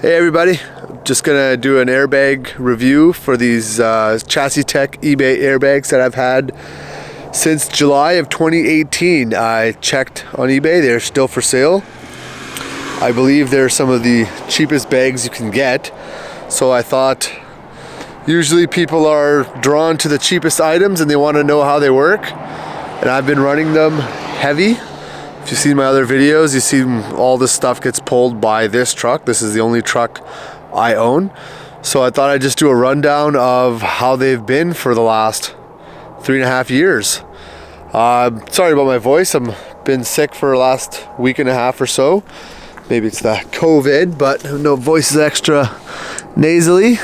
Hey everybody, just gonna do an airbag review for these Chassis Tech eBay airbags that I've had since July of 2018. I checked on eBay, they're still for sale. I believe they're some of the cheapest bags you can get. So I thought, usually people are drawn to the cheapest items and they want to know how they work. And I've been running them heavy. If you've seen my other videos, you see all this stuff gets pulled by this truck. This is the only truck I own. So I thought I'd just do a rundown of how they've been for the last 3.5 years. Sorry about my voice. I've been sick for the last week and a half or so. Maybe it's the COVID, but no, voice is extra nasally.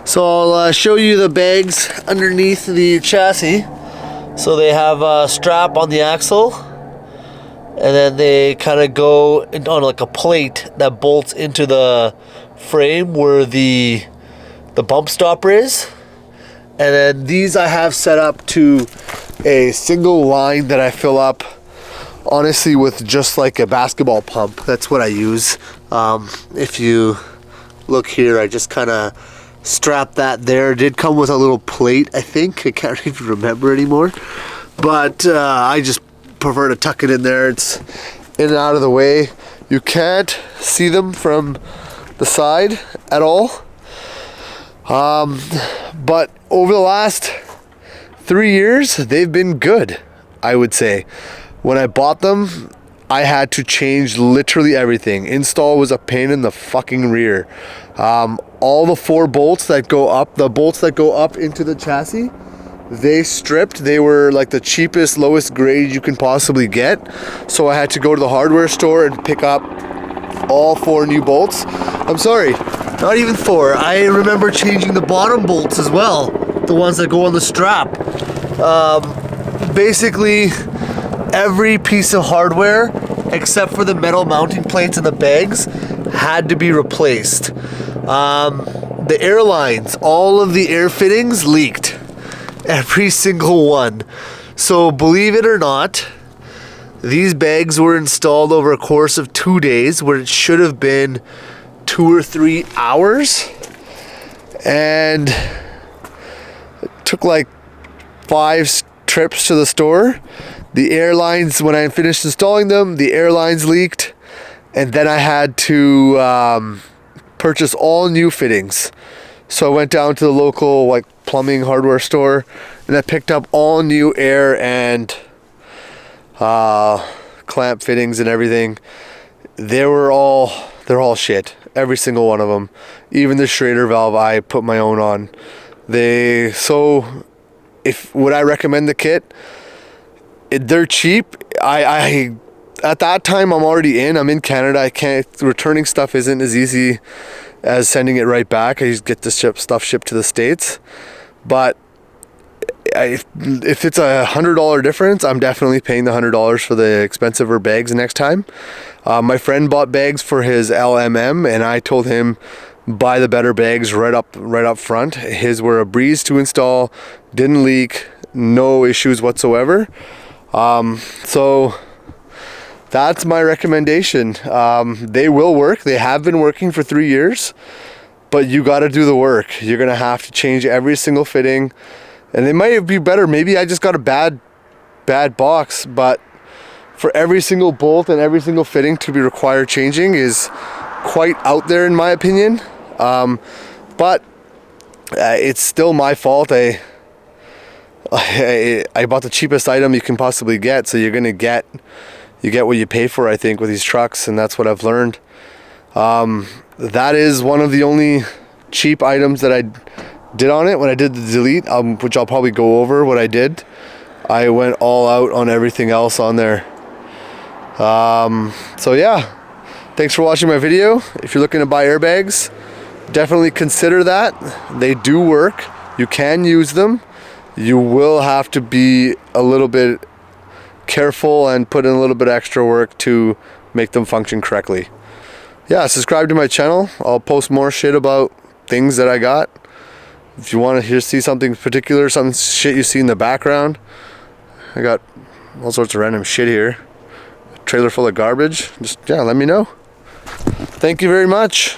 So I'll show you the bags underneath the chassis. So they have a strap on the axle, and then they kind of go on like a plate that bolts into the frame where the bump stopper is. And then these I have set up to a single line that I fill up, honestly, with just like a basketball pump. That's what I use. If you look here, I just kind of strap that there. It did come with a little plate, I think. I can't even remember anymore. But I just prefer to tuck it in there. It's in and out of the way. You can't see them from the side at all. But over the last 3 years, they've been good, I would say. When I bought them, I had to change literally everything. Install was a pain in the fucking rear. All the 4 bolts that go up, the bolts that go up into the chassis, they stripped. They were like the cheapest, lowest grade you can possibly get. So I had to go to the hardware store and pick up all 4 new bolts. I'm sorry, not even 4. I remember changing the bottom bolts as well, the ones that go on the strap. Basically, every piece of hardware except for the metal mounting plates and the bags had to be replaced. The airlines, all of the air fittings leaked. Every single one. So believe it or not, these bags were installed over a course of 2 days where it should have been 2 or 3 hours. And it took like 5 trips to the store. The airlines, when I finished installing them, the airlines leaked, and then I had to purchase all new fittings. So I went down to the local like plumbing hardware store, and I picked up all new air and clamp fittings and everything. They're all shit. Every single one of them. Even the Schrader valve I put my own on. Would I recommend the kit? They're cheap. I at that time I'm already in. I'm in Canada. Returning stuff isn't as easy as sending it right back. I just get the stuff shipped to the States. But if it's $100 difference, I'm definitely paying the $100 for the expensive bags next time. My friend bought bags for his LMM, and I told him buy the better bags right up front. His were a breeze to install, didn't leak, no issues whatsoever. So that's my recommendation. They will work. They have been working for 3 years, but you got to do the work. You're going to have to change every single fitting, and they might be better. Maybe I just got a bad box, but for every single bolt and every single fitting to be required changing is quite out there in my opinion. But it's still my fault. I bought the cheapest item you can possibly get, so you get what you pay for, I think, with these trucks, and that's what I've learned. That is one of the only cheap items that I did on it when I did the delete, which I'll probably go over what I did. I went all out on everything else on there. So yeah, thanks for watching my video. If you're looking to buy airbags, definitely consider that. They do work. You can use them. You will have to be a little bit careful and put in a little bit extra work to make them function correctly. Yeah, subscribe to my channel. I'll post more shit about things that I got. If you want to see something particular, some shit you see in the background, I got all sorts of random shit here. A trailer full of garbage. Just, yeah, let me know. Thank you very much.